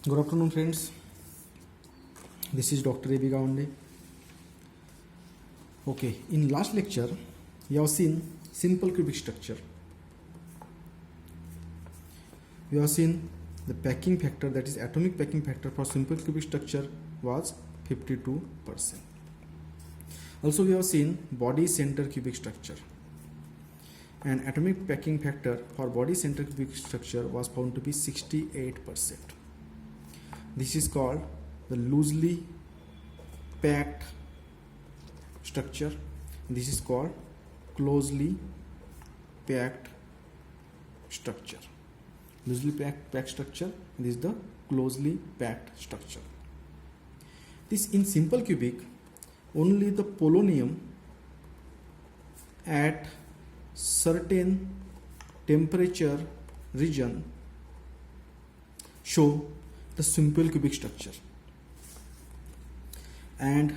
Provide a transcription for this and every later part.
Good afternoon, friends. This is Dr. A.B. Gawande. Okay, in last lecture, we have seen simple cubic structure. We have seen the packing factor, that is atomic packing factor for simple cubic structure was 52%. Also, we have seen body center cubic structure. And atomic packing factor for body center cubic structure was found to be 68%. This is called the loosely packed structure. This is called closely packed structure. Loosely packed structure. This is the closely packed structure. This in simple cubic, only the polonium at certain temperature region show the simple cubic structure, and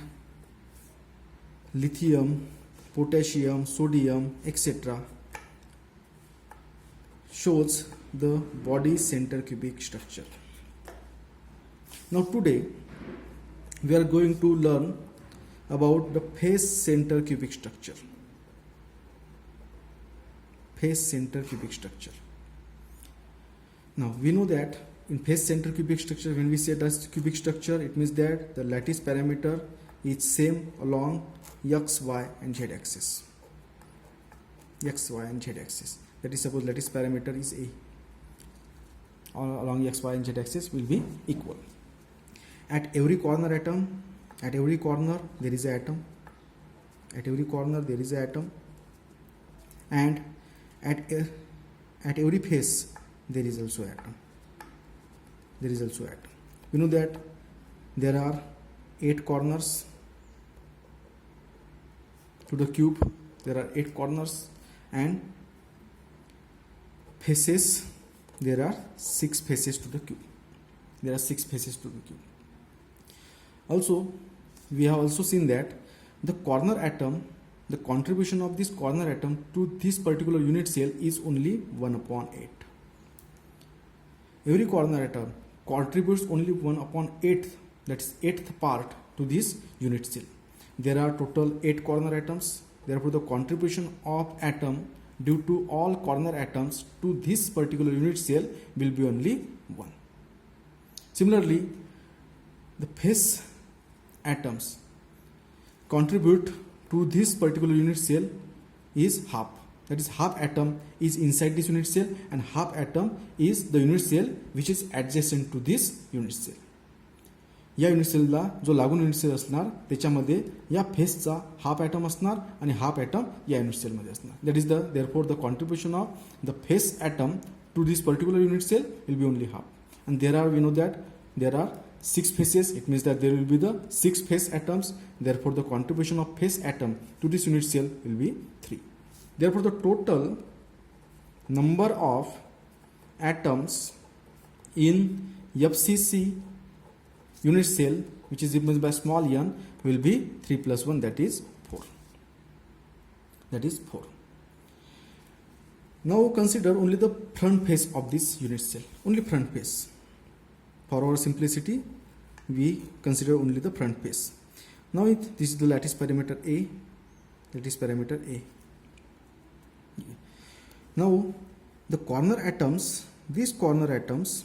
lithium, potassium, sodium, etc. shows the body center cubic structure. Now today we are going to learn about the face center cubic structure. Face center cubic structure. Now we know that in face center cubic structure, when we say that's cubic structure, it means that the lattice parameter is same along x, y and z axis. X, y and z axis. That is, suppose lattice parameter is A. All along x, y and z axis will be equal. At every corner atom, at every corner there is an atom. At every corner there is an atom. And at every face there is also atom. There is also atom. We know that there are 8 corners to the cube. There are 8 corners, and faces, there are 6 faces to the cube. There are 6 faces to the cube. Also, we have also seen that the corner atom, the contribution of this corner atom to this particular unit cell is only 1/8. Every corner atom contributes only 1/8, that is 8th part to this unit cell. There are total 8 corner atoms. Therefore, the contribution of atom due to all corner atoms to this particular unit cell will be only 1. Similarly, the face atoms contribute to this particular unit cell is half. That is, half atom is inside this unit cell and half atom is the unit cell which is adjacent to this unit cell. या unit सेलला जो लागून unit cell असणार त्याच्यामध्ये या फेसचा half atom असणार आणि half atom या unit सेलमध्ये असणार. That is the therefore the contribution of the face atom to this particular unit cell will be only half. And there are, we know that there are 6 faces. It means that there will be the 6 face atoms. Therefore, the contribution of face atom to this unit cell will be 3. Therefore, the total number of atoms in FCC unit cell, which is represented by small n, will be 3 plus 1, that is 4. That is 4. Now consider only the front face of this unit cell. Only front face. For our simplicity, we consider only the front face. Now this is the lattice parameter A. Lattice parameter A. Now the corner atoms, these corner atoms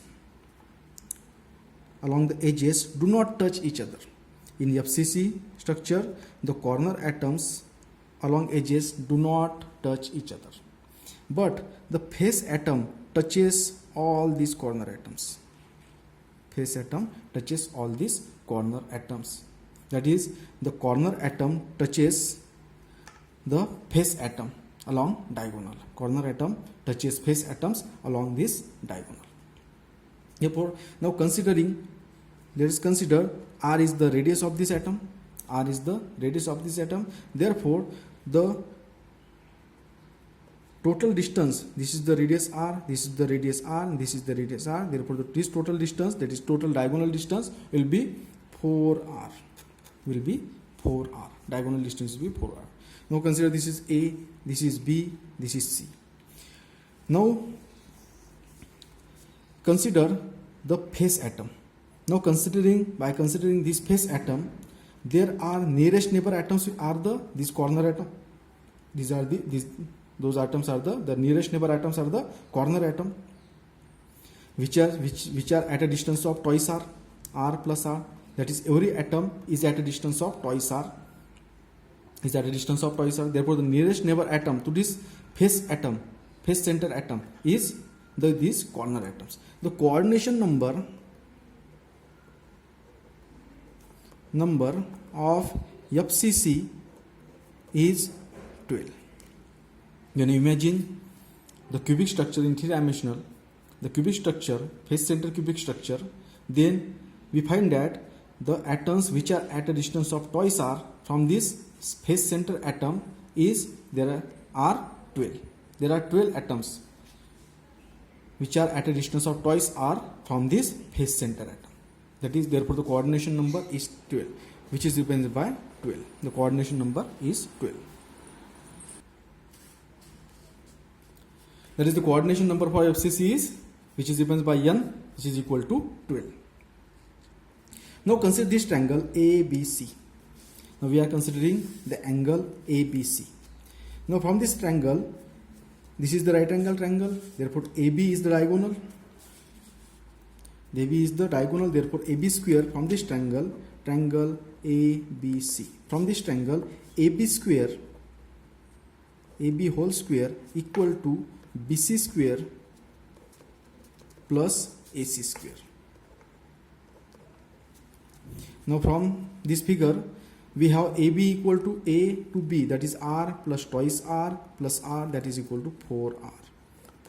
along the edges do not touch each other. In FCC structure, the corner atoms along edges do not touch each other. But the face atom touches all these corner atoms. Face atom touches all these corner atoms. That is, the corner atom touches the face atom along diagonal. Corner atom touches face atoms along this diagonal. Therefore, now considering, let us consider R is the radius of this atom. R is the radius of this atom. Therefore, the total distance, this is the radius R, this is the radius R, and this is the radius R. Therefore, this total distance, that is total diagonal distance, will be 4R. Will be 4R. Diagonal distance will be 4R. Now consider this is A, this is B, this is C. Now consider the face atom. Now by considering this face atom, there are nearest neighbor atoms are this corner atom. Those atoms are the nearest neighbor atoms are the corner atom, which are at a distance of twice r plus r. That is, every atom is at a distance of twice r. Therefore, the nearest neighbor atom to this face center atom is these corner atoms. The coordination number of FCC is 12. When you imagine the cubic structure in three-dimensional, the cubic structure, face center cubic structure, then we find that the atoms which are at a distance of twice r from this face center atom there are 12. There are 12 atoms which are at a distance of twice r from this face center atom. That is, therefore, the coordination number is 12, which is represented by 12. The coordination number is 12. That is, the coordination number for FCC is, which is represented by n, which is equal to 12. Now consider this triangle ABC. Now we are considering the angle ABC. Now from this triangle, this is the right angle triangle. Therefore, AB is the diagonal. AB is the diagonal. Therefore, AB square from this triangle ABC. From this triangle, AB whole square equal to BC square plus AC square. Now from this figure, we have AB equal to A to B, that is R plus twice R plus R, that is equal to 4R.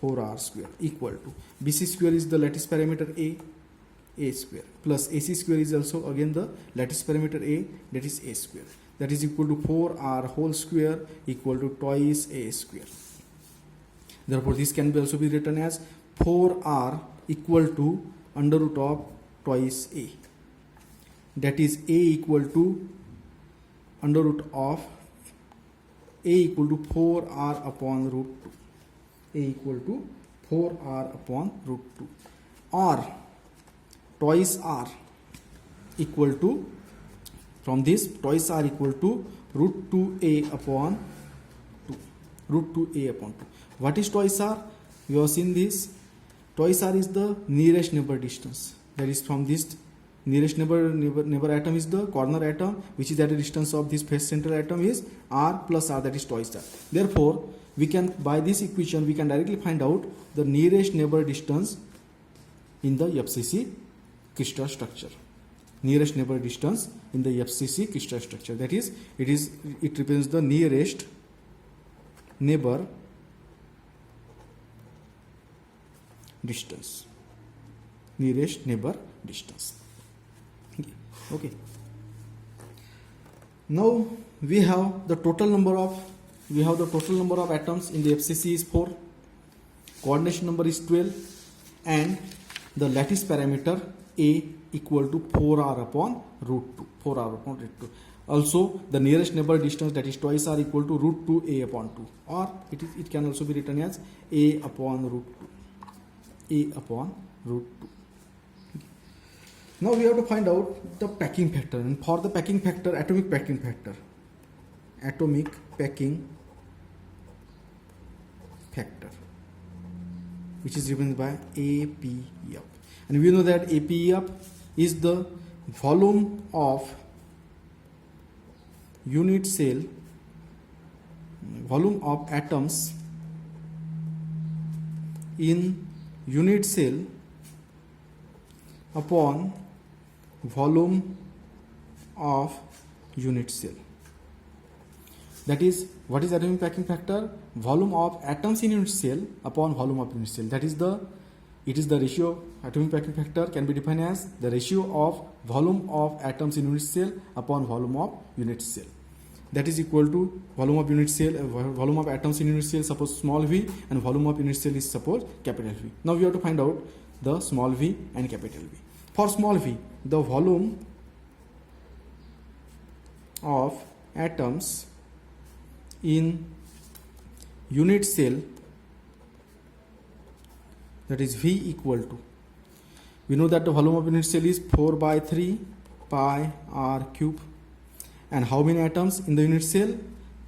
4R square equal to BC square is the lattice parameter A square, plus AC square is also again the lattice parameter A, that is A square, that is equal to 4R whole square equal to twice A square. Therefore, this can be also be written as 4R equal to under root of twice A, that is A equal to under root of A equal to 4R upon root 2. A equal to 4R upon root 2, or twice R equal to, from this twice R equal to root 2A upon 2. Root 2A upon 2. What is twice R? We have seen this. Twice R is the nearest neighbor distance. That is, from this nearest neighbor atom is the corner atom, which is at a distance of this face center atom is R plus R, that is twice R. Therefore, we can, by this equation, we can directly find out the nearest neighbor distance in the FCC crystal structure. Nearest neighbor distance in the FCC crystal structure. That is, it represents the nearest neighbor distance. Nearest neighbor distance. Okay. Now we have the total number of atoms in the FCC is 4. Coordination number is 12, and the lattice parameter A equal to 4R upon root 2. 4R upon root 2. Also, the nearest neighbor distance, that is twice R equal to root 2A upon 2, or it can also be written as A upon root 2. A upon root 2. Now we have to find out the packing factor, and for the packing factor, atomic packing factor, which is given by APF, and we know that APF is the volume of unit cell, volume of atoms in unit cell upon volume of unit cell. That is, what is atomic packing factor? Volume of atoms in unit cell upon volume of unit cell. That is it is the ratio. Atomic packing factor can be defined as the ratio of volume of atoms in unit cell upon volume of unit cell. That is equal to volume of unit cell, volume of atoms in unit cell, suppose small v, and volume of unit cell is suppose capital V. Now we have to find out the small v and capital V. For small v, the volume of atoms in unit cell, that is V equal to, We know that the volume of unit cell is 4 by 3 pi r cube. And how many atoms in the unit cell?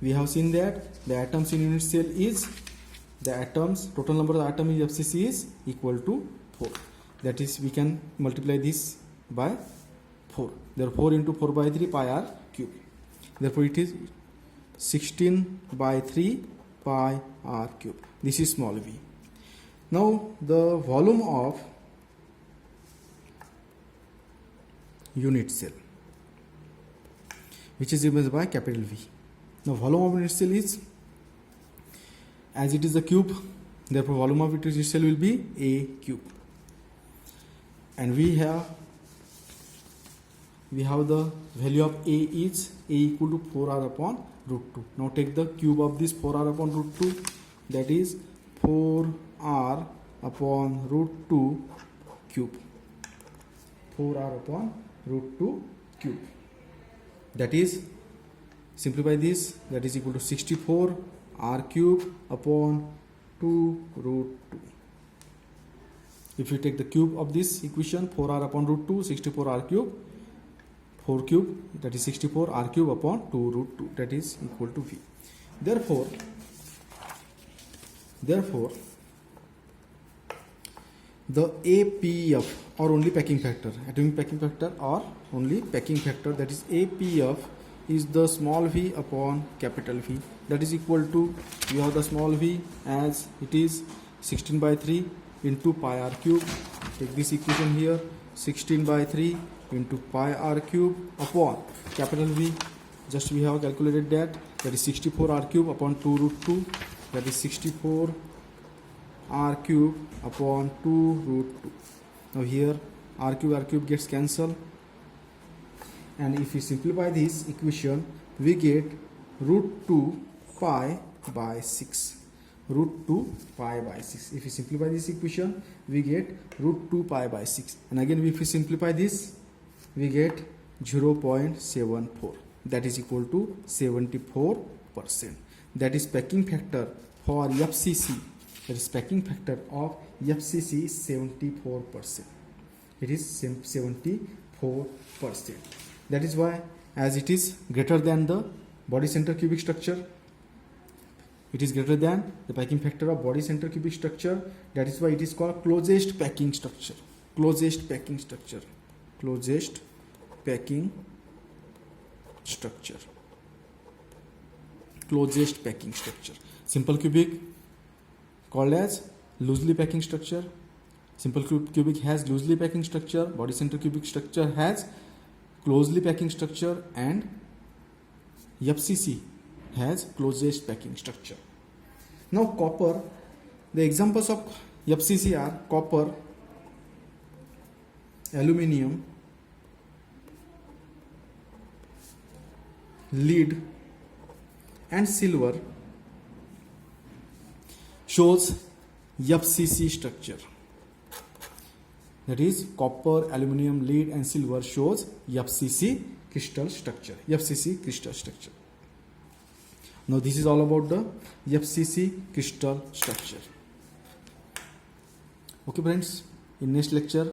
We have seen that the atoms in unit cell is total number of atoms in FCC is equal to 4. That is, we can multiply this by 4. Therefore, 4 into 4 by 3 pi r cube. Therefore, it is 16 by 3 pi r cube. This is small v. Now, the volume of unit cell, which is represented by capital V. Now, volume of unit cell is, as it is a cube, therefore volume of unit cell will be A cube. And we have the value of A is A equal to 4r upon root 2. Now take the cube of this 4r upon root 2, that is 4r upon root 2 cube. 4r upon root 2 cube. That is, simplify this, that is equal to 64 r cube upon 2 root 2. If you take the cube of this equation, 4r upon root 2, 64 r cube, 4 cube, that is 64 r cube upon 2 root 2, that is equal to V. Therefore, the APF or only packing factor, atomic packing factor or only packing factor, that is APF, is the small v upon capital V. That is equal to, we have the small v as it is 16 by 3 into pi r cube. Take this equation here, 16 by 3 into pi r cube upon capital V. Just we have calculated that is 64 r cube upon 2 root 2, that is 64 r cube upon 2 root 2. Now here r cube gets cancelled, and if we simplify this equation, we get root 2 pi by 6. Root 2 pi by 6. If we simplify this equation, we get root 2 pi by 6. And again, if we simplify this, we get 0.74. That is equal to 74%. That is packing factor for FCC. That is packing factor of FCC is 74%. It is 74%. That is why, as it is greater than the body center cubic structure, it is greater than the packing factor of body center cubic structure. That is why it is called closest packing structure. Closest packing structure. Closest packing structure. Closest packing structure. Simple cubic called as loosely packing structure. Simple cubic has loosely packing structure. Body center cubic structure has closely packing structure, and FCC has closest packing structure. Now copper, the examples of FCC are copper, aluminium, lead and silver shows FCC structure. That is, copper, aluminium, lead and silver shows FCC crystal structure. FCC crystal structure. Now this is all about the FCC crystal structure. Okay friends, in next lecture